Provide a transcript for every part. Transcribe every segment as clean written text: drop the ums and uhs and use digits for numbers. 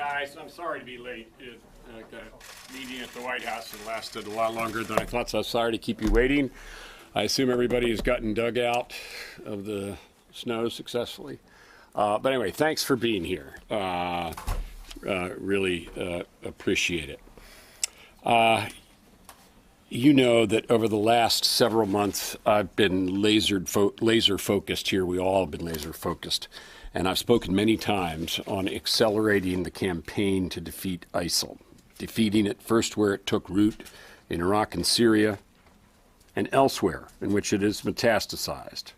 guys. I'm sorry to be late. The meeting at the White House lasted a lot longer than I thought, so I'm sorry to keep you waiting. I assume everybody has gotten dug out of the snow successfully. But anyway, thanks for being here. Really appreciate it. You know that over the last several months, I've been laser focused here. We all have been laser focused. And I've spoken many times on accelerating the campaign to defeat ISIL, defeating it first where it took root in Iraq and Syria and elsewhere in which it is metastasized,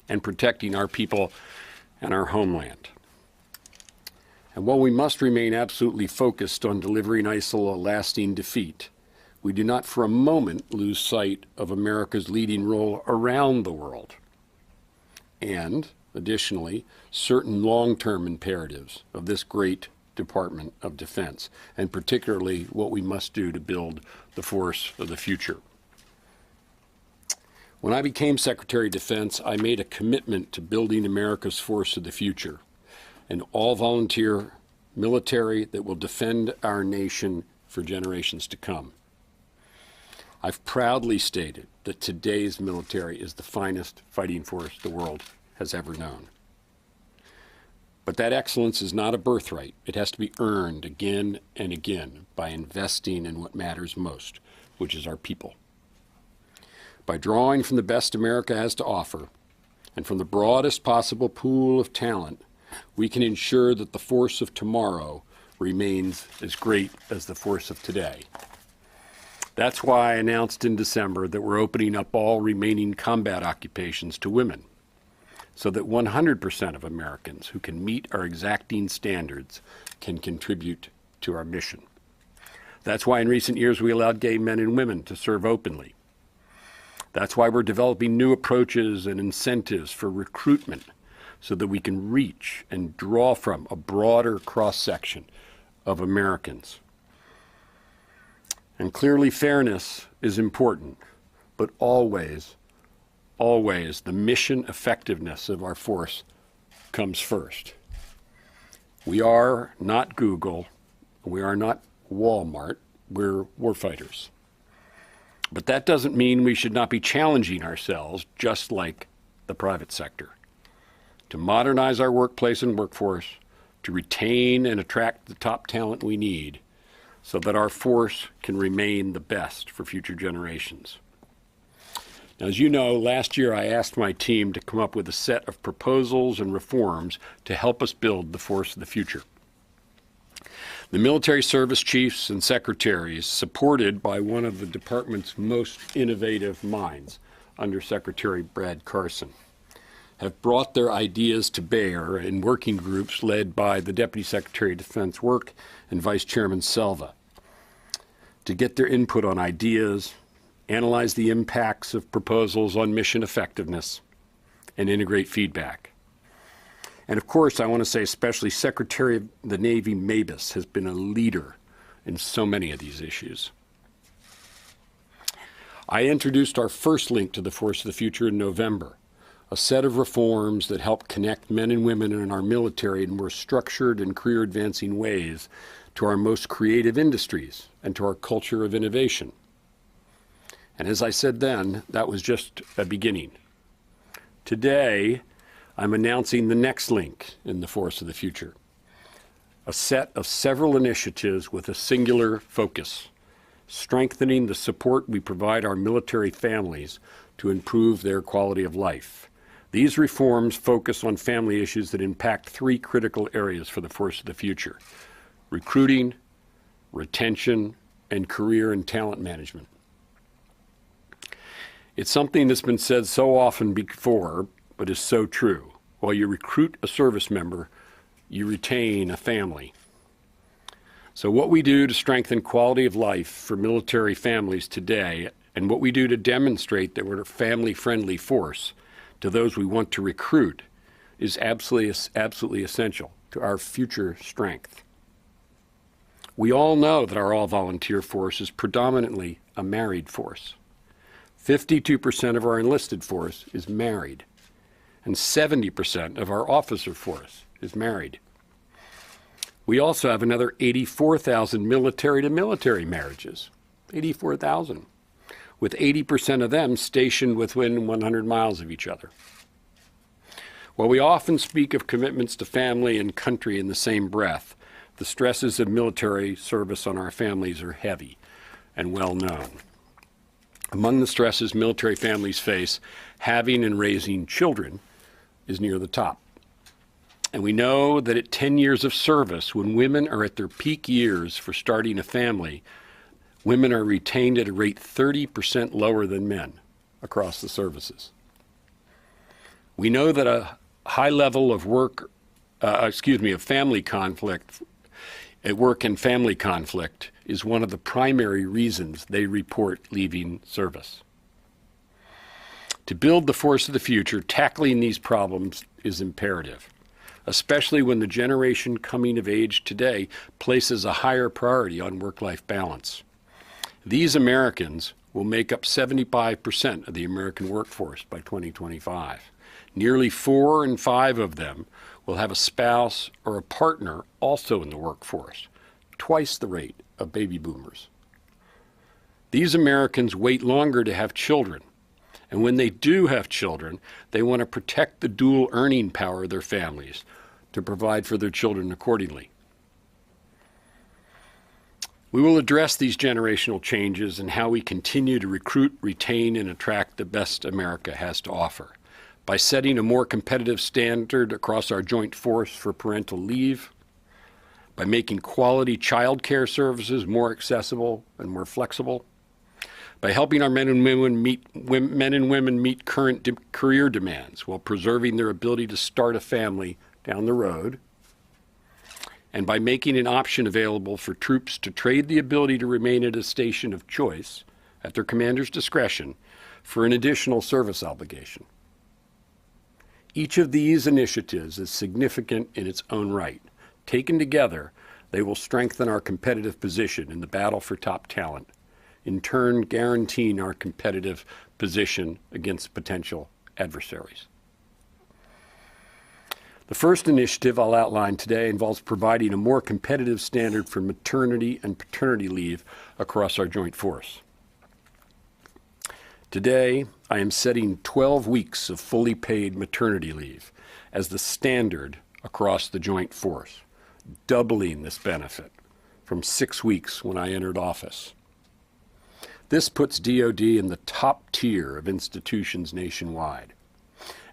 and protecting our people and our homeland. And while we must remain absolutely focused on delivering ISIL a lasting defeat, we do not for a moment lose sight of America's leading role around the world. And additionally, certain long-term imperatives of this great Department of Defense, and particularly what we must do to build the force of the future. When I became Secretary of Defense, I made a commitment to building America's force of the future, an all-volunteer military that will defend our nation for generations to come. I've proudly stated that today's military is the finest fighting force the world has ever known. But that excellence is not a birthright. It has to be earned again and again by investing in what matters most, which is our people. By drawing from the best America has to offer and from the broadest possible pool of talent, we can ensure that the force of tomorrow remains as great as the force of today. That's why I announced in December that we're opening up all remaining combat occupations to women, so that 100% of Americans who can meet our exacting standards can contribute to our mission. That's why in recent years we allowed gay men and women to serve openly. That's why we're developing new approaches and incentives for recruitment so that we can reach and draw from a broader cross-section of Americans. And clearly fairness is important, but always the mission effectiveness of our force comes first. We are not Google, we are not Walmart, we're warfighters. But that doesn't mean we should not be challenging ourselves, just like the private sector, to modernize our workplace and workforce, to retain and attract the top talent we need, so that our force can remain the best for future generations. Now, as you know, last year I asked my team to come up with a set of proposals and reforms to help us build the force of the future. The military service chiefs and secretaries, supported by one of the department's most innovative minds, Undersecretary Brad Carson, have brought their ideas to bear in working groups led by the Deputy Secretary of Defense Work and Vice Chairman Selva to get their input on ideas, analyze the impacts of proposals on mission effectiveness, and integrate feedback. And of course, I want to say especially Secretary of the Navy Mabus has been a leader in so many of these issues. I introduced our first link to the Force of the Future in November, a set of reforms that help connect men and women in our military in more structured and career-advancing ways to our most creative industries and to our culture of innovation. And as I said then, that was just a beginning. Today, I'm announcing the next link in the Force of the Future, a set of several initiatives with a singular focus, strengthening the support we provide our military families to improve their quality of life. These reforms focus on family issues that impact three critical areas for the Force of the Future: recruiting, retention, and career and talent management. It's something that's been said so often before, but is so true. While you recruit a service member, you retain a family. So what we do to strengthen quality of life for military families today, and what we do to demonstrate that we're a family-friendly force to those we want to recruit, is absolutely essential to our future strength. We all know that our all-volunteer force is predominantly a married force. 52% of our enlisted force is married, and 70% of our officer force is married. We also have another 84,000 military-to-military marriages, 84,000, with 80% of them stationed within 100 miles of each other. While we often speak of commitments to family and country in the same breath, the stresses of military service on our families are heavy and well known. Among the stresses military families face, having and raising children is near the top. And we know that at 10 years of service, when women are at their peak years for starting a family, women are retained at a rate 30% lower than men across the services. We know that a high level of family conflict, at work and family conflict, is one of the primary reasons they report leaving service. To build the force of the future, tackling these problems is imperative, especially when the generation coming of age today places a higher priority on work-life balance. These Americans will make up 75% of the American workforce by 2025. Nearly 4 in 5 of them will have a spouse or a partner also in the workforce, twice the rate of baby boomers. These Americans wait longer to have children, and when they do have children, they want to protect the dual earning power of their families to provide for their children accordingly. We will address these generational changes and how we continue to recruit, retain, and attract the best America has to offer by setting a more competitive standard across our joint force for parental leave, by making quality child care services more accessible and more flexible, by helping our men and women meet current career demands while preserving their ability to start a family down the road, and by making an option available for troops to trade the ability to remain at a station of choice at their commander's discretion for an additional service obligation. Each of these initiatives is significant in its own right. Taken together, they will strengthen our competitive position in the battle for top talent, in turn guaranteeing our competitive position against potential adversaries. The first initiative I'll outline today involves providing a more competitive standard for maternity and paternity leave across our joint force. Today, I am setting 12 weeks of fully paid maternity leave as the standard across the joint force, doubling this benefit from 6 weeks when I entered office. This puts DoD in the top tier of institutions nationwide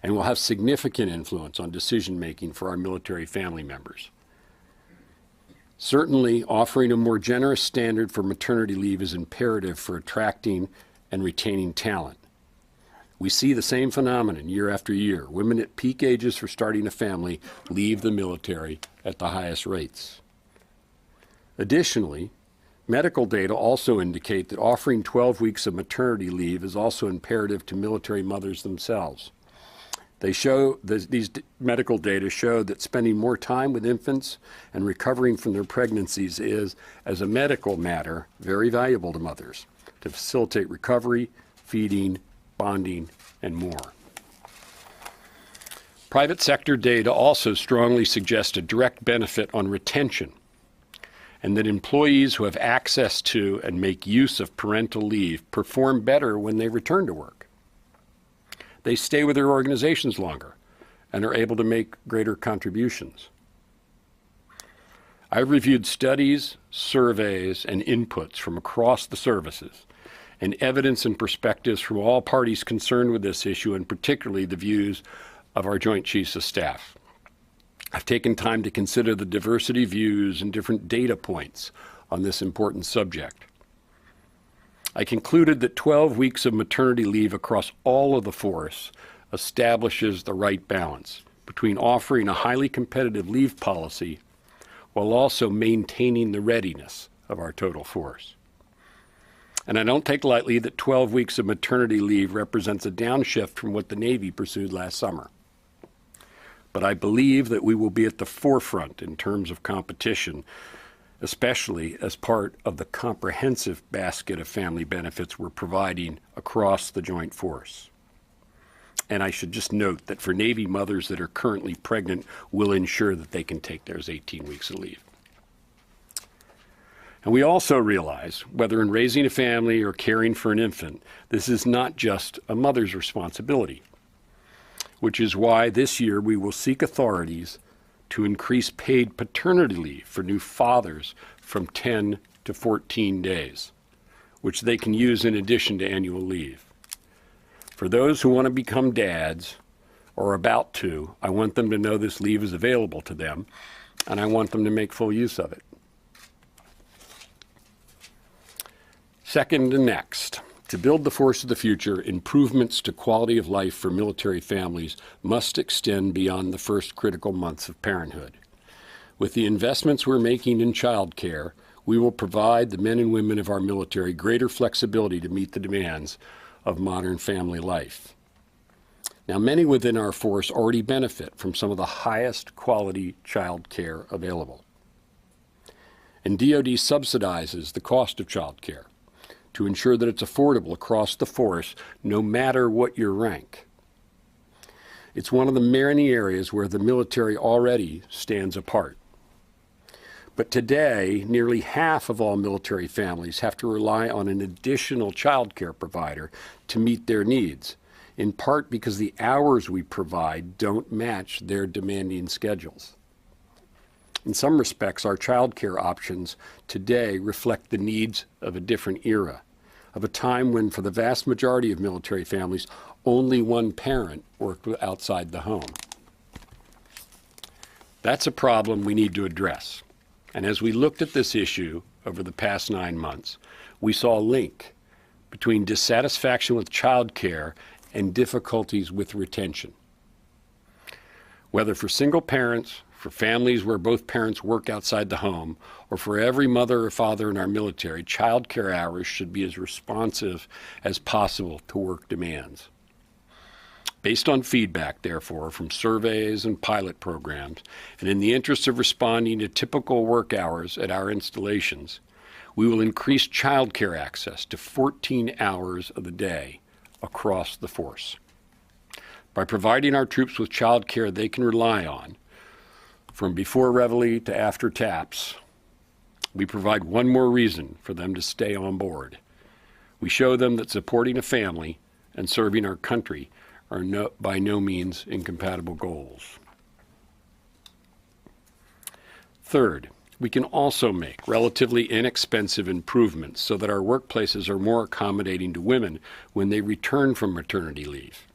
and will have significant influence on decision-making for our military family members. Certainly, offering a more generous standard for maternity leave is imperative for attracting and retaining talent. We see the same phenomenon year after year. Women at peak ages for starting a family leave the military at the highest rates. Additionally, medical data also indicate that offering 12 weeks of maternity leave is also imperative to military mothers themselves. These medical data show that spending more time with infants and recovering from their pregnancies is, as a medical matter, very valuable to mothers to facilitate recovery, feeding, bonding, and more. Private sector data also strongly suggest a direct benefit on retention, and that employees who have access to and make use of parental leave perform better when they return to work. They stay with their organizations longer and are able to make greater contributions. I've reviewed studies, surveys, and inputs from across the services, and evidence and perspectives from all parties concerned with this issue, and particularly the views of our Joint Chiefs of Staff. I've taken time to consider the diversity of views and different data points on this important subject. I concluded that 12 weeks of maternity leave across all of the force establishes the right balance between offering a highly competitive leave policy while also maintaining the readiness of our total force. And I don't take lightly that 12 weeks of maternity leave represents a downshift from what the Navy pursued last summer. But I believe that we will be at the forefront in terms of competition, especially as part of the comprehensive basket of family benefits we're providing across the joint force. And I should just note that for Navy mothers that are currently pregnant, we'll ensure that they can take theirs 18 weeks of leave. And we also realize, whether in raising a family or caring for an infant, this is not just a mother's responsibility, which is why this year we will seek authorities to increase paid paternity leave for new fathers from 10 to 14 days, which they can use in addition to annual leave. For those who want to become dads or about to, I want them to know this leave is available to them, and I want them to make full use of it. Second and next, to build the force of the future, improvements to quality of life for military families must extend beyond the first critical months of parenthood. With the investments we're making in child care, we will provide the men and women of our military greater flexibility to meet the demands of modern family life. Now, many within our force already benefit from some of the highest quality child care available. And DoD subsidizes the cost of child care to ensure that it's affordable across the force, no matter what your rank. It's one of the many areas where the military already stands apart. But today, nearly half of all military families have to rely on an additional child care provider to meet their needs, in part because the hours we provide don't match their demanding schedules. In some respects, our child care options today reflect the needs of a different era, of a time when, for the vast majority of military families, only one parent worked outside the home. That's a problem we need to address. And as we looked at this issue over the past 9 months, we saw a link between dissatisfaction with child care and difficulties with retention. Whether for single parents, for families where both parents work outside the home, or for every mother or father in our military, child care hours should be as responsive as possible to work demands. Based on feedback, therefore, from surveys and pilot programs, and in the interest of responding to typical work hours at our installations, we will increase child care access to 14 hours of the day across the force. By providing our troops with child care they can rely on, from before reveille to after taps, we provide one more reason for them to stay on board. We show them that supporting a family and serving our country are by no means incompatible goals. Third, we can also make relatively inexpensive improvements so that our workplaces are more accommodating to women when they return from maternity leave,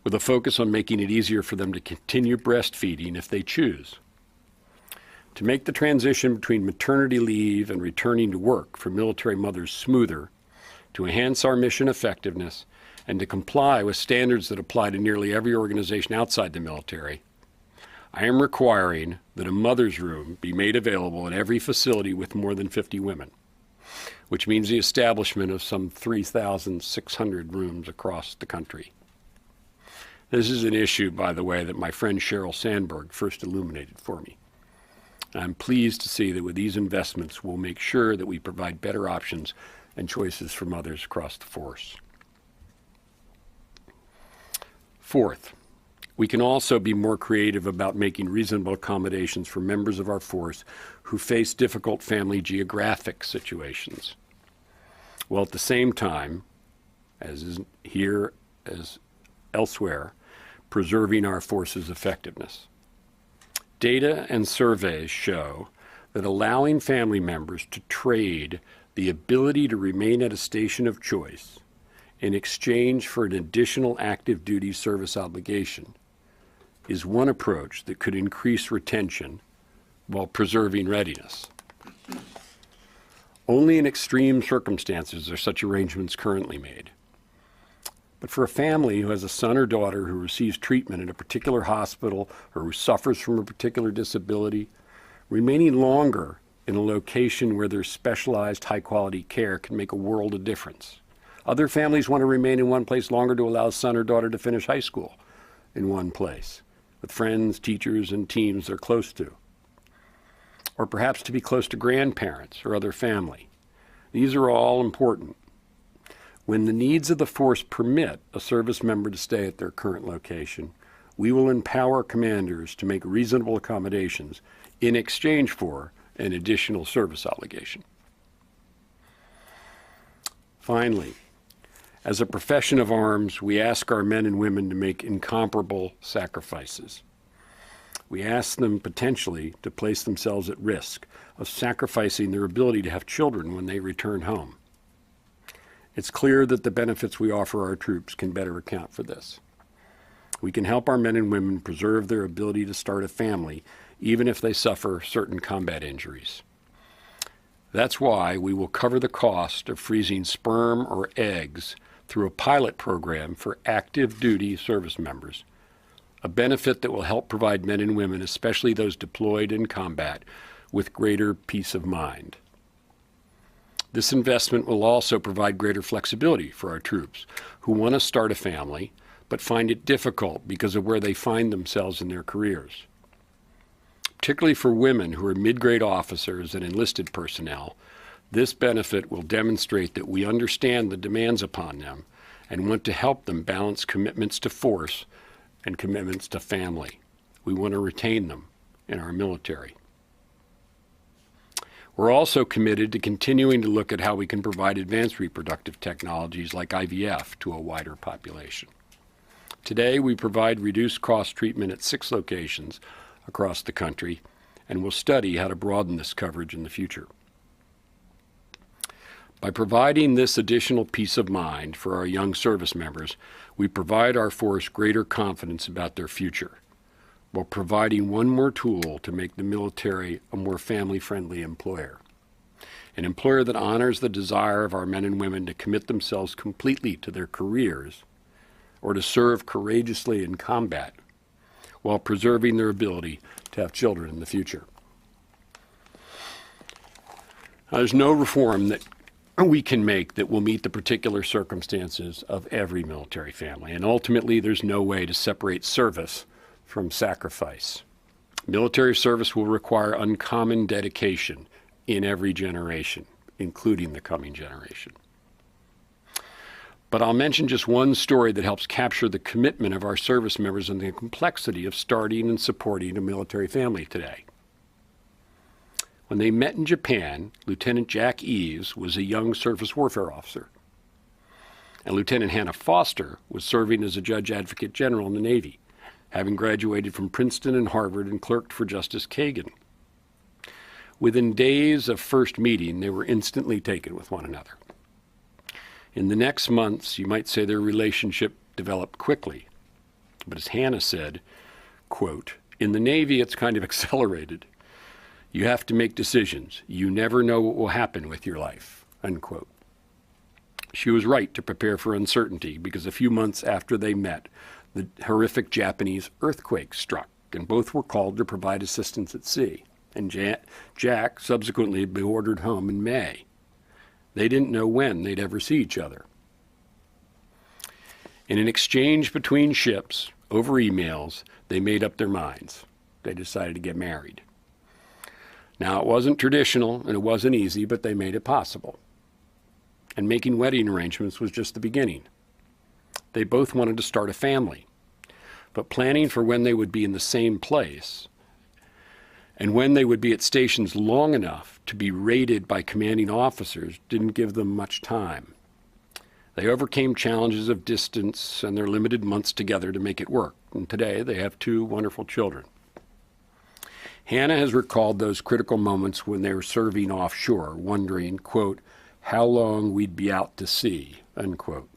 with a focus on making it easier for them to continue breastfeeding if they choose. To make the transition between maternity leave and returning to work for military mothers smoother, to enhance our mission effectiveness, and to comply with standards that apply to nearly every organization outside the military, I am requiring that a mother's room be made available in every facility with more than 50 women, which means the establishment of some 3,600 rooms across the country. This is an issue, by the way, that my friend Sheryl Sandberg first illuminated for me. I'm pleased to see that with these investments, we'll make sure that we provide better options and choices for mothers across the force. Fourth, we can also be more creative about making reasonable accommodations for members of our force who face difficult family geographic situations, while at the same time, as is here as elsewhere, preserving our force's effectiveness. Data and surveys show that allowing family members to trade the ability to remain at a station of choice in exchange for an additional active duty service obligation is one approach that could increase retention while preserving readiness. Only in extreme circumstances are such arrangements currently made. But for a family who has a son or daughter who receives treatment in a particular hospital or who suffers from a particular disability, remaining longer in a location where there's specialized high-quality care can make a world of difference. Other families want to remain in one place longer to allow son or daughter to finish high school in one place, with friends, teachers, and teams they're close to. Or perhaps to be close to grandparents or other family. These are all important. When the needs of the force permit a service member to stay at their current location, we will empower commanders to make reasonable accommodations in exchange for an additional service obligation. Finally, as a profession of arms, we ask our men and women to make incomparable sacrifices. We ask them potentially to place themselves at risk of sacrificing their ability to have children when they return home. It's clear that the benefits we offer our troops can better account for this. We can help our men and women preserve their ability to start a family, even if they suffer certain combat injuries. That's why we will cover the cost of freezing sperm or eggs through a pilot program for active duty service members, a benefit that will help provide men and women, especially those deployed in combat, with greater peace of mind. This investment will also provide greater flexibility for our troops who want to start a family but find it difficult because of where they find themselves in their careers. Particularly for women who are mid-grade officers and enlisted personnel, this benefit will demonstrate that we understand the demands upon them and want to help them balance commitments to force and commitments to family. We want to retain them in our military. We're also committed to continuing to look at how we can provide advanced reproductive technologies like IVF to a wider population. Today, we provide reduced cost treatment at 6 locations across the country, and we'll study how to broaden this coverage in the future. By providing this additional peace of mind for our young service members, we provide our force greater confidence about their future, while providing one more tool to make the military a more family-friendly employer. An employer that honors the desire of our men and women to commit themselves completely to their careers or to serve courageously in combat, while preserving their ability to have children in the future. Now, there's no reform that we can make that will meet the particular circumstances of every military family, and ultimately there's no way to separate service from sacrifice. Military service will require uncommon dedication in every generation, including the coming generation. But I'll mention just one story that helps capture the commitment of our service members and the complexity of starting and supporting a military family today. When they met in Japan, Lieutenant Jack Eves was a young surface warfare officer, and Lieutenant Hannah Foster was serving as a Judge Advocate General in the Navy, having graduated from Princeton and Harvard and clerked for Justice Kagan. Within days of first meeting, they were instantly taken with one another. In the next months, you might say their relationship developed quickly. But as Hannah said, quote, "In the Navy, it's kind of accelerated. You have to make decisions. You never know what will happen with your life," unquote. She was right to prepare for uncertainty because a few months after they met, the horrific Japanese earthquake struck, and both were called to provide assistance at sea. And Jack subsequently be ordered home in May. They didn't know when they'd ever see each other. In an exchange between ships over emails, they made up their minds. They decided to get married. Now, it wasn't traditional and it wasn't easy, but they made it possible. And making wedding arrangements was just the beginning. They both wanted to start a family, but planning for when they would be in the same place and when they would be at stations long enough to be rated by commanding officers didn't give them much time. They overcame challenges of distance and their limited months together to make it work, and today they have 2 wonderful children. Hannah has recalled those critical moments when they were serving offshore, wondering, quote, how long we'd be out to sea, unquote.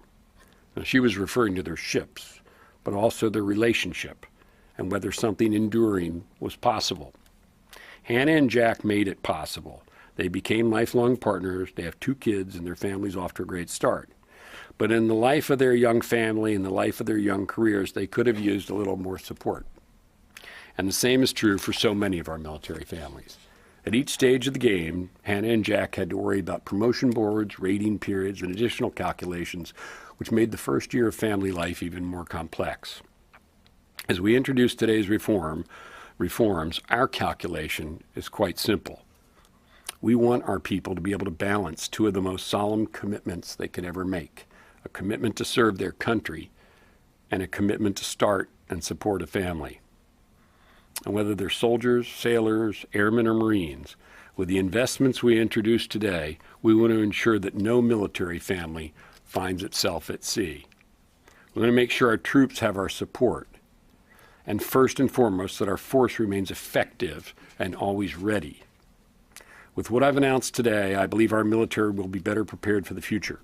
Now, she was referring to their ships, but also their relationship and whether something enduring was possible. Hannah and Jack made it possible. They became lifelong partners. They have 2 kids, and their family's off to a great start. But in the life of their young family and the life of their young careers, they could have used a little more support. And the same is true for so many of our military families. At each stage of the game, Hannah and Jack had to worry about promotion boards, rating periods, and additional calculations, which made the first year of family life even more complex. As we introduce today's reforms, our calculation is quite simple. We want our people to be able to balance 2 of the most solemn commitments they could ever make, a commitment to serve their country and a commitment to start and support a family. And whether they're soldiers, sailors, airmen, or Marines, With the investments we introduced today, we want to ensure that no military family finds itself at sea. We're going to make sure our troops have our support. And first and foremost, that our force remains effective and always ready. With what I've announced today, I believe our military will be better prepared for the future.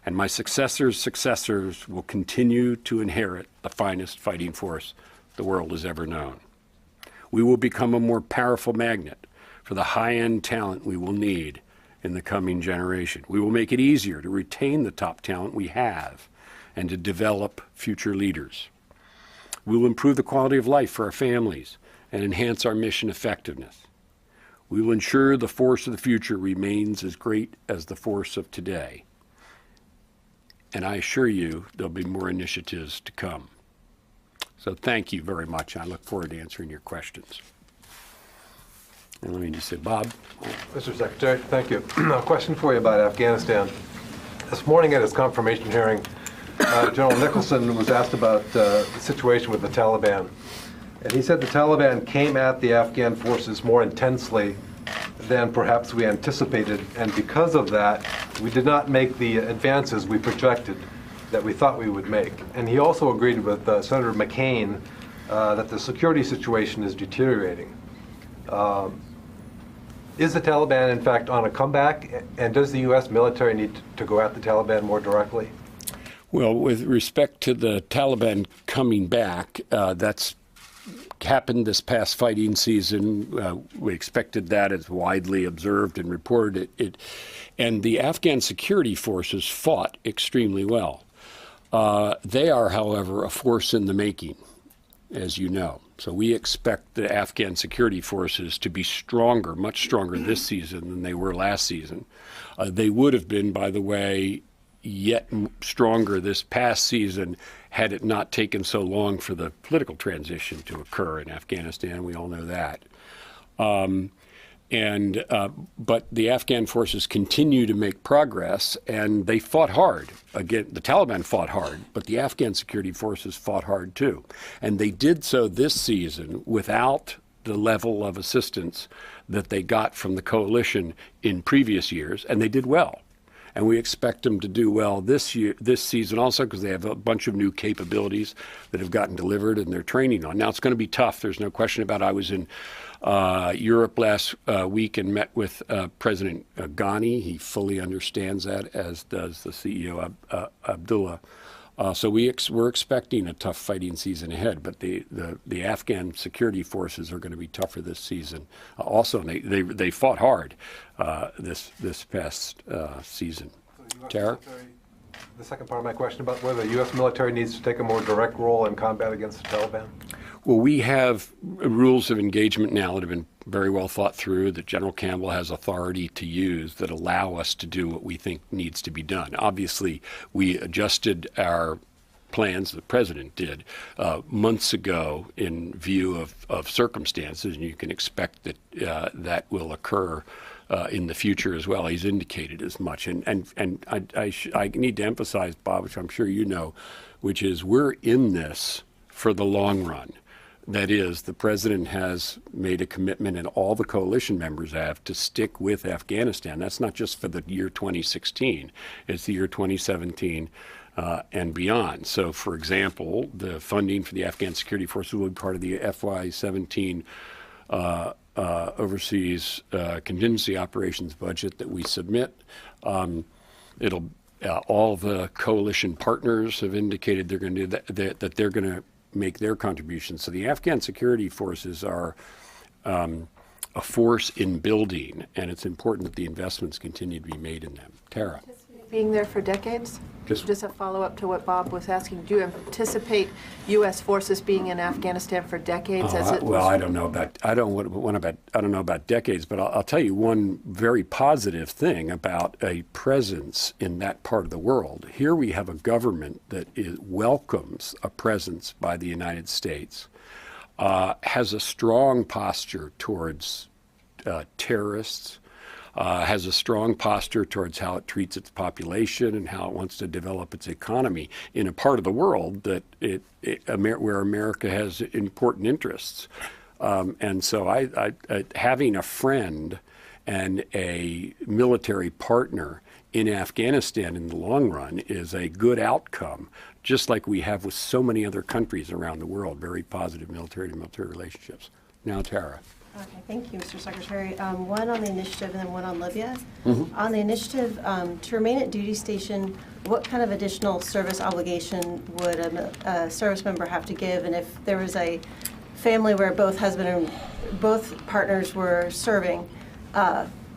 And my successors will continue to inherit the finest fighting force the world has ever known. We will become a more powerful magnet for the high-end talent we will need in the coming generation. We will make it easier to retain the top talent we have and to develop future leaders. We will improve the quality of life for our families and enhance our mission effectiveness. We will ensure the force of the future remains as great as the force of today. And I assure you there'll be more initiatives to come. So thank you very much. I look forward to answering your questions. And let me just say, Bob. Mr. Secretary, thank you. A question for you about Afghanistan. This morning at his confirmation hearing, General Nicholson was asked about the situation with the Taliban. And he said the Taliban came at the Afghan forces more intensely than perhaps we anticipated. And because of that, we did not make the advances we projected that we thought we would make. And he also agreed with Senator McCain that the security situation is deteriorating. Is the Taliban, in fact, on a comeback? And does the U.S. military need to go at the Taliban more directly? Well, with respect to the Taliban coming back, that's happened this past fighting season. We expected that, as widely observed and reported. And the Afghan security forces fought extremely well. They are, however, a force in the making, as you know. So we expect the Afghan security forces to be stronger, much stronger this season than they were last season. They would have been, by the way, yet stronger this past season had it not taken so long for the political transition to occur in Afghanistan. We all know that. But the Afghan forces continue to make progress, and they fought hard. Again, the Taliban fought hard, but the Afghan security forces fought hard too. And they did so this season without the level of assistance that they got from the coalition in previous years, and they did well. And we expect them to do well this season also, because they have a bunch of new capabilities that have gotten delivered and they're training on. Now, it's going to be tough. There's no question about it. I was in Europe last week and met with President Ghani. He fully understands that, as does the CEO Abdullah. So we're expecting a tough fighting season ahead, but the Afghan security forces are going to be tougher this season. Also, they fought hard this past season. So Tara? The second part of my question about whether the U.S. military needs to take a more direct role in combat against the Taliban? Well, we have rules of engagement now that have been very well thought through, that General Campbell has authority to use, that allow us to do what we think needs to be done. Obviously, we adjusted our plans, the president did, months ago in view of circumstances, and you can expect that that will occur in the future as well. He's indicated as much. And I need to emphasize, Bob, which I'm sure you know, which is we're in this for the long run. That is, the president has made a commitment, and all the coalition members have, to stick with Afghanistan. That's not just for the year 2016. It's the year 2017 and beyond. So, for example, the funding for the Afghan security forces will be part of the FY17 overseas contingency operations budget that we submit. All the coalition partners have indicated they're going to do that they're going to make their contributions. So the Afghan security forces are a force in building, and it's important that the investments continue to be made in them. Tara? Being there for decades? Just a follow-up to what Bob was asking. Do you anticipate U.S. forces being in Afghanistan for decades? Well, I don't know about decades, but I'll tell you one very positive thing about a presence in that part of the world. Here we have a government that welcomes a presence by the United States, has a strong posture towards terrorists, has a strong posture towards how it treats its population and how it wants to develop its economy in a part of the world that where America has important interests. And so having a friend And a military partner in Afghanistan in the long run is a good outcome, just like we have with so many other countries around the world, very positive military-to-military relationships. Now, Tara. Okay, thank you, Mr. Secretary. One on the initiative and then one on Libya. On the initiative, to remain at duty station, what kind of additional service obligation would a service member have to give? And if there was a family where both partners were serving,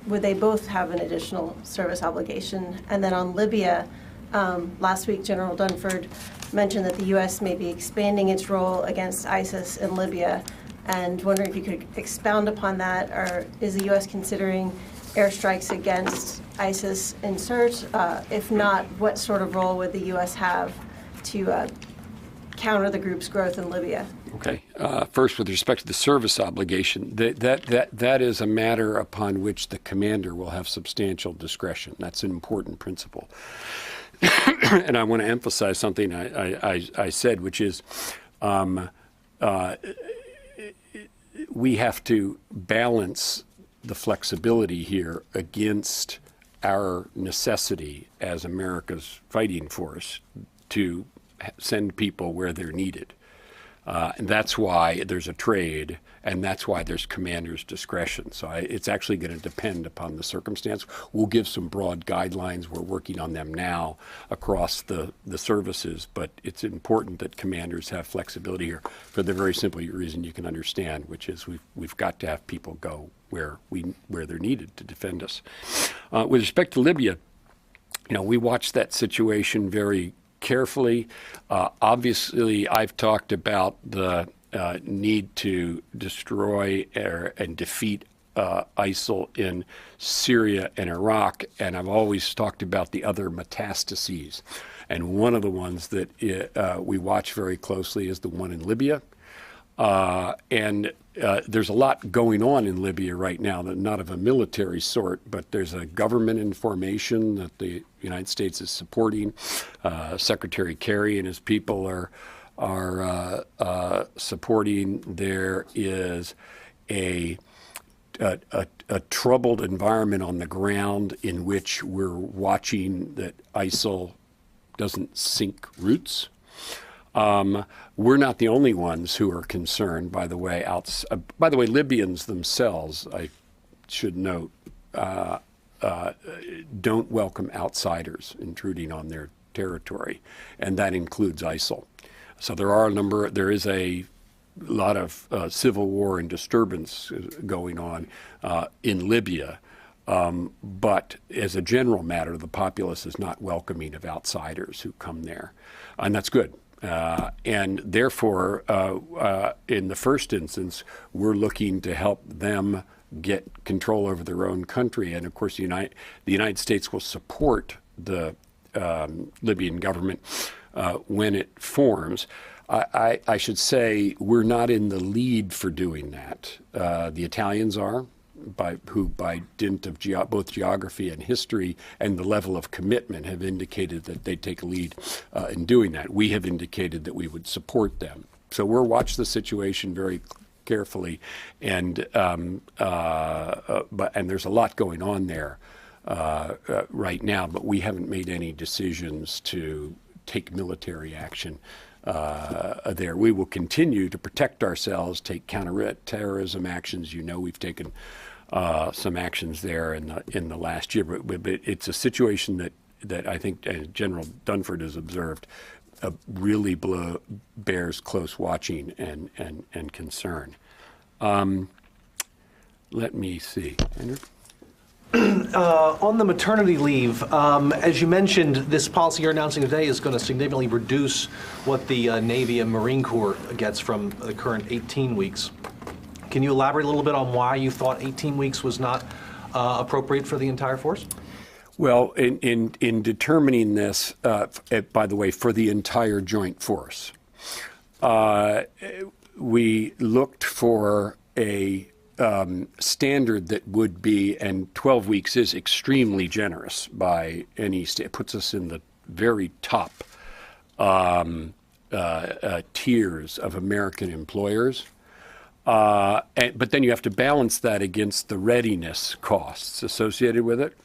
would they both have an additional service obligation? And then on Libya, last week General Dunford mentioned that the U.S. may be expanding its role against ISIS in Libya, and wondering if you could expound upon that, or is the U.S. considering airstrikes against ISIS in Sirte? If not, what sort of role would the U.S. have to counter the group's growth in Libya? Okay. First, with respect to the service obligation, that is a matter upon which the commander will have substantial discretion. That's an important principle. And I want to emphasize something I said, which is we have to balance the flexibility here against our necessity as America's fighting force to send people where they're needed. And that's why there's a trade, and that's why there's commander's discretion. So it's actually going to depend upon the circumstance. We'll give some broad guidelines. We're working on them now across the services, but it's important that commanders have flexibility here for the very simple reason you can understand, which is we've got to have people go where they're needed to defend us. With respect to Libya, we watched that situation very carefully. Obviously, I've talked about the need to destroy and defeat ISIL in Syria and Iraq, and I've always talked about the other metastases. And one of the ones that we watch very closely is the one in Libya. And there's a lot going on in Libya right now, not of a military sort, but there's a government in formation that the United States is supporting. Secretary Kerry and his people are supporting. There is a troubled environment on the ground in which we're watching that ISIL doesn't sink roots. We're not the only ones who are concerned, by the way. By the way, Libyans themselves, I should note, don't welcome outsiders intruding on their territory, and that includes ISIL. So there is a lot of civil war and disturbance going on in Libya. But as a general matter, the populace is not welcoming of outsiders who come there, and that's good. And therefore, in the first instance, we're looking to help them get control over their own country. And of course, the United States will support the Libyan government when it forms. I should say we're not in the lead for doing that. The Italians are, by dint of both geography and history and the level of commitment, have indicated that they take a lead in doing that. We have indicated that we would support them. So we'll watch the situation very carefully, and there's a lot going on there right now, but we haven't made any decisions to take military action there. We will continue to protect ourselves, take counterterrorism actions. We've taken some actions there in the last year, but it's a situation that I think General Dunford has observed really bears close watching and concern. Let me see. Andrew? On the maternity leave, as you mentioned, this policy you're announcing today is going to significantly reduce what the Navy and Marine Corps gets from the current 18 weeks. Can you elaborate a little bit on why you thought 18 weeks was not appropriate for the entire force? Well, in determining this, by the way, for the entire joint force, we looked for a standard that would be, and 12 weeks is extremely generous by any state. It puts us in the very top tiers of American employers. But then you have to balance that against the readiness costs associated with it.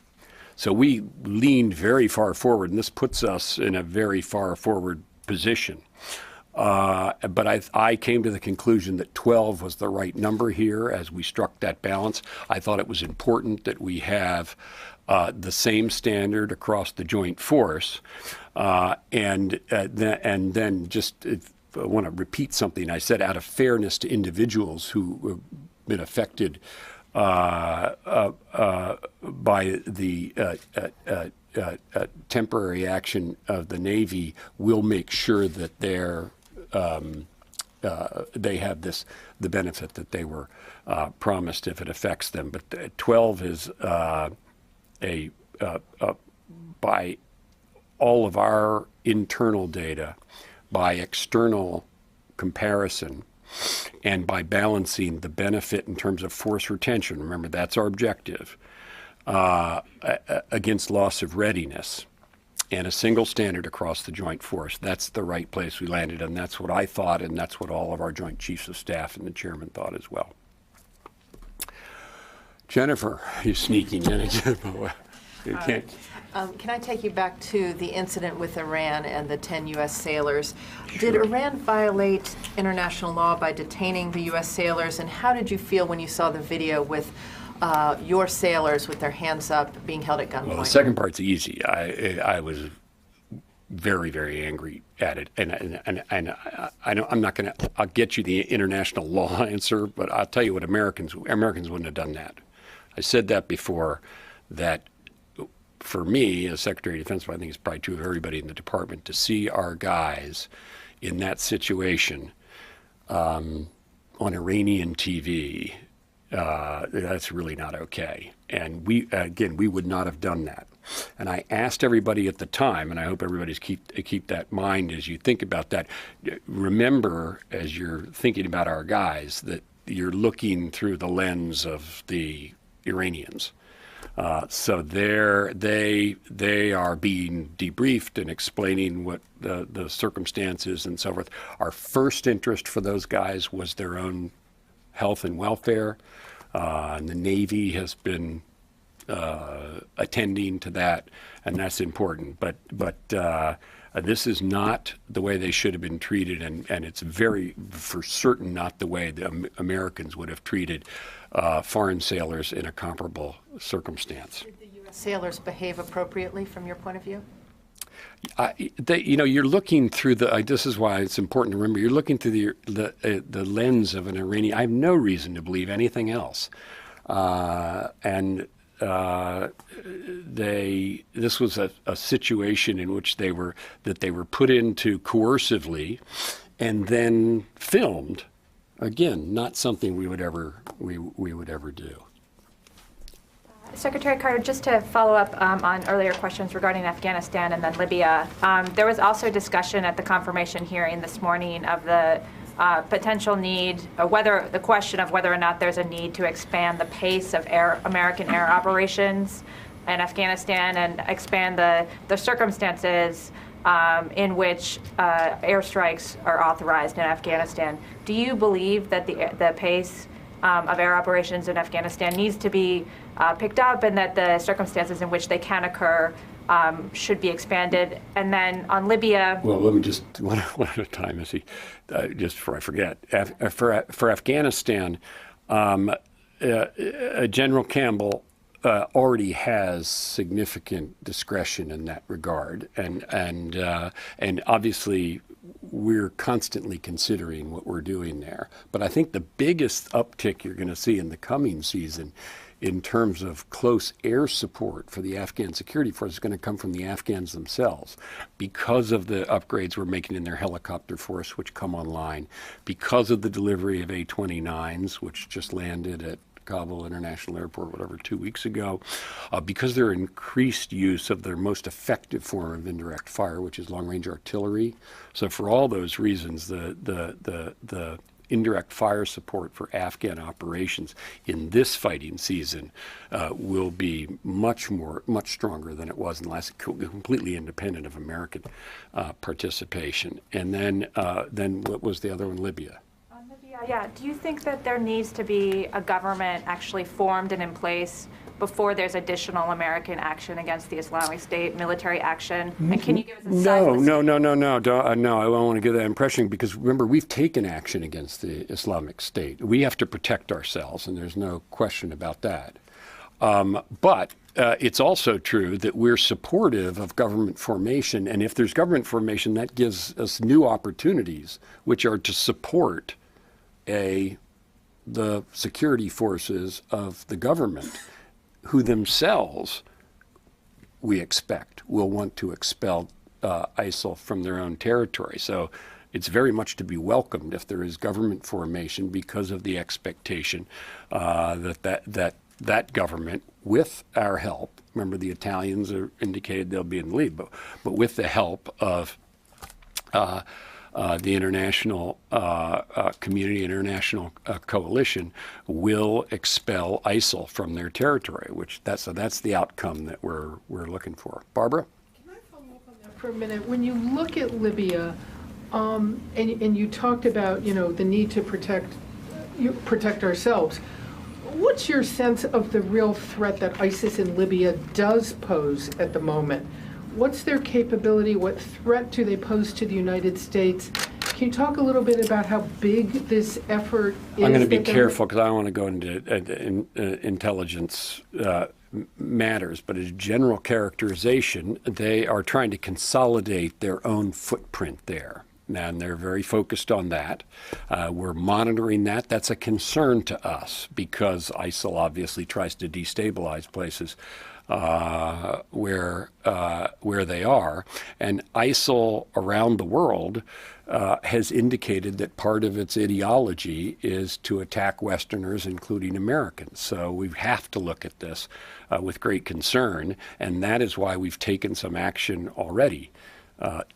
So we leaned very far forward, and this puts us in a very far forward position. But I came to the conclusion that 12 was the right number here as we struck that balance. I thought it was important that we have the same standard across the joint force. And then just I want to repeat something I said, out of fairness to individuals who have been affected by the temporary action of the Navy, we'll make sure that they have the benefit that they were promised if it affects them. But 12 is by all of our internal data, by external comparison, and by balancing the benefit in terms of force retention, remember that's our objective, against loss of readiness, and a single standard across the joint force. That's the right place we landed, and that's what I thought, and that's what all of our Joint Chiefs of Staff and the Chairman thought as well. Jennifer, you're sneaking in again. You can't. Can I take you back to the incident with Iran and the 10 U.S. sailors? Did Iran violate international law by detaining the U.S. sailors, and how did you feel when you saw the video with your sailors with their hands up being held at gunpoint? Well, the second part's easy. I was very, very angry at it, and I'm not going to. I'll get you the international law answer, but I'll tell you what Americans wouldn't have done that. I said that before. That for me, as Secretary of Defense, but I think it's probably true of everybody in the department, to see our guys in that situation on Iranian TV. That's really not okay. And we would not have done that. And I asked everybody at the time, and I hope everybody's keep that in mind as you think about that. Remember, as you're thinking about our guys, that you're looking through the lens of the Iranians. So they are being debriefed and explaining what the circumstances and so forth. Our first interest for those guys was their own health and welfare. And the Navy has been attending to that, and that's important. But this is not the way they should have been treated, and it's very for certain not the way the Americans would have treated foreign sailors in a comparable circumstance. Did the U.S. sailors behave appropriately from your point of view? You're looking through this is why it's important to remember. You're looking through the lens of an Iranian. I have no reason to believe anything else. This was a situation in which they were put into coercively, and then filmed. Again, not something we would ever do. Secretary Carter, just to follow up on earlier questions regarding Afghanistan and then Libya, there was also discussion at the confirmation hearing this morning of the potential need, the question of whether or not there's a need to expand the pace of American air operations in Afghanistan and expand the circumstances in which airstrikes are authorized in Afghanistan. Do you believe that the pace of air operations in Afghanistan needs to be picked up, and that the circumstances in which they can occur should be expanded? And then on Libya... Well, let me just, one at a time, just before I forget. For Afghanistan, General Campbell already has significant discretion in that regard, and obviously we're constantly considering what we're doing there. But I think the biggest uptick you're going to see in the coming season in terms of close air support for the Afghan security force is going to come from the Afghans themselves, because of the upgrades we're making in their helicopter force, which come online, because of the delivery of A-29s, which just landed at Kabul International Airport, 2 weeks ago, because their increased use of their most effective form of indirect fire, which is long-range artillery. So for all those reasons, the indirect fire support for Afghan operations in this fighting season will be much stronger than it was in the last, completely independent of American participation. And then what was the other one? Libya. On Libya, Yeah, do you think that there needs to be a government actually formed and in place before there's additional American action against the Islamic State, military action? And can you give us a size of the No. I don't want to give that impression, because remember, we've taken action against the Islamic State. We have to protect ourselves, and there's no question about that. But it's also true that we're supportive of government formation, and if there's government formation, that gives us new opportunities, which are to support the security forces of the government, who themselves, we expect, will want to expel ISIL from their own territory. So it's very much to be welcomed if there is government formation, because of the expectation that government, with our help, remember the Italians are indicated they'll be in the lead, but with the help of the international community, international coalition, will expel ISIL from their territory. So that's the outcome that we're looking for. Barbara? Can I follow up on that for a minute? When you look at Libya, and you talked about, the need to protect ourselves. What's your sense of the real threat that ISIS in Libya does pose at the moment? What's their capability? What threat do they pose to the United States? Can you talk a little bit about how big this effort is? I'm going to be careful, because I don't want to go into intelligence matters, but as general characterization, they are trying to consolidate their own footprint there. And they're very focused on that. We're monitoring that. That's a concern to us, because ISIL obviously tries to destabilize places where they are. And ISIL around the world has indicated that part of its ideology is to attack Westerners, including Americans. So we have to look at this with great concern, and that is why we've taken some action already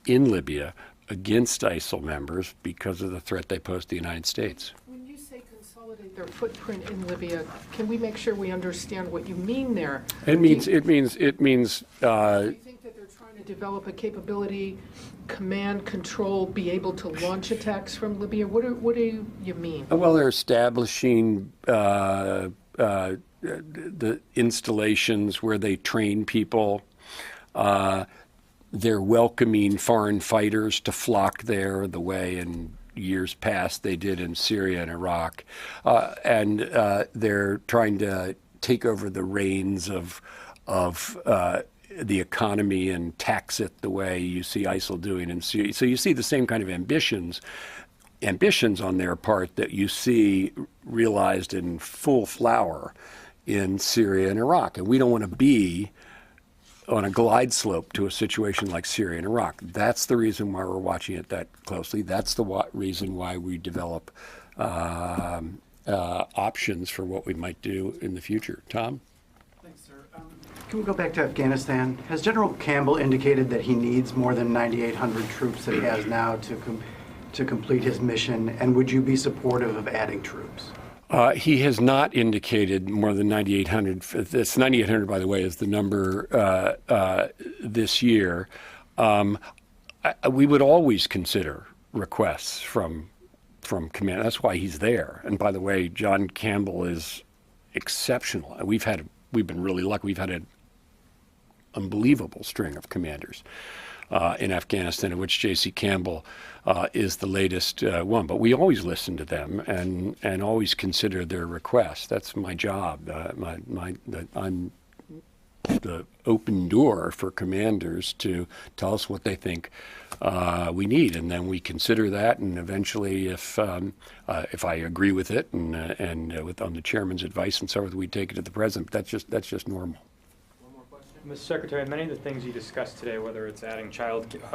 in Libya against ISIL members, because of the threat they pose to the United States. When you say consolidate their footprint in Libya, can we make sure we understand what you mean there? It means Do you think that they're trying to develop a capability, command, control, be able to launch attacks from Libya? What do you mean? well, they're establishing the installations where they train people. They're welcoming foreign fighters to flock there the way in years past they did in Syria and Iraq. And they're trying to take over the reins of the economy and tax it the way you see ISIL doing in Syria. So you see the same kind of ambitions on their part that you see realized in full flower in Syria and Iraq. And we don't want to be on a glide slope to a situation like Syria and Iraq. That's the reason why we're watching it that closely. That's the reason why we develop options for what we might do in the future. Tom? Thanks, sir. Can we go back to Afghanistan? Has General Campbell indicated that he needs more than 9,800 troops that he has now to complete his mission? And would you be supportive of adding troops? He has not indicated more than 9,800. This 9,800, by the way, is the number this year. We would always consider requests from command. That's why he's there. And by the way, John Campbell is exceptional. We've been really lucky. We've had an unbelievable string of commanders in Afghanistan, of which J.C. Campbell is the latest one. But we always listen to them and always consider their requests. That's my job. I'm the open door for commanders to tell us what they think we need, and then we consider that. And eventually, if I agree with it, and on the chairman's advice and so forth, we take it to the president. That's just normal. Mr. Secretary, many of the things you discussed today, whether it's adding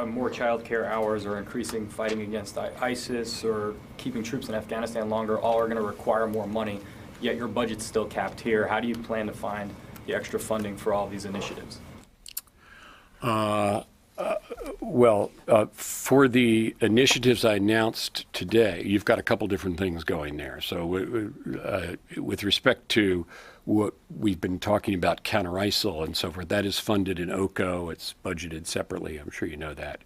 more child care hours or increasing fighting against ISIS or keeping troops in Afghanistan longer, all are going to require more money, yet your budget's still capped here. How do you plan to find the extra funding for all these initiatives? For the initiatives I announced today, you've got a couple different things going there. So with respect to what we've been talking about, counter ISIL and so forth, that is funded in OCO. It's budgeted separately. I'm sure you know that.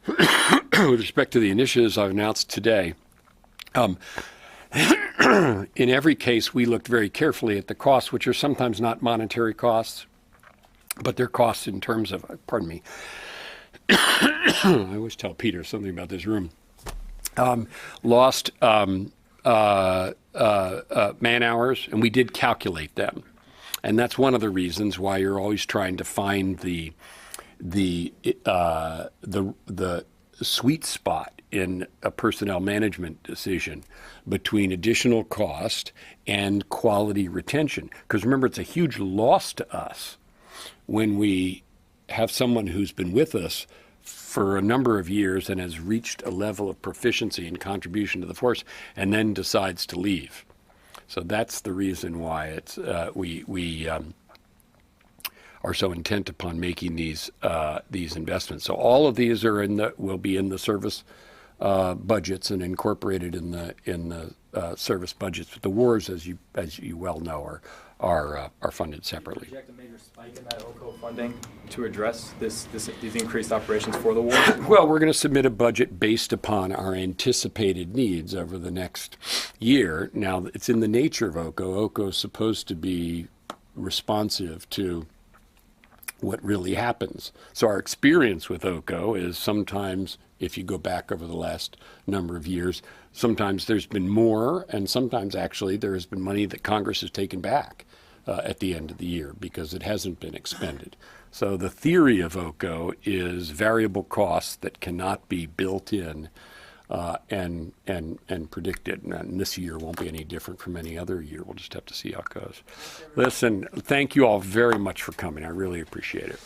With respect to the initiatives I've announced today, In every case, we looked very carefully at the costs, which are sometimes not monetary costs, but they're costs in terms of, pardon me, I always tell Peter something about this room, lost man hours, and we did calculate them. And that's one of the reasons why you're always trying to find the sweet spot in a personnel management decision between additional cost and quality retention. Because remember, it's a huge loss to us when we have someone who's been with us for a number of years and has reached a level of proficiency and contribution to the force and then decides to leave. So that's the reason why it's we are so intent upon making these investments. So all of these are will be in the service budgets and incorporated in the service budgets. But the wars, as you well know, are funded separately. Project a major spike in that OCO funding to address these increased operations for the war? Well, we're going to submit a budget based upon our anticipated needs over the next year. Now, it's in the nature of OCO. OCO is supposed to be responsive to what really happens. So our experience with OCO is sometimes, if you go back over the last number of years, sometimes there's been more, and sometimes actually there has been money that Congress has taken back at the end of the year because it hasn't been expended. So the theory of OCO is variable costs that cannot be built in and predicted. And this year won't be any different from any other year. We'll just have to see how it goes. Listen, thank you all very much for coming. I really appreciate it.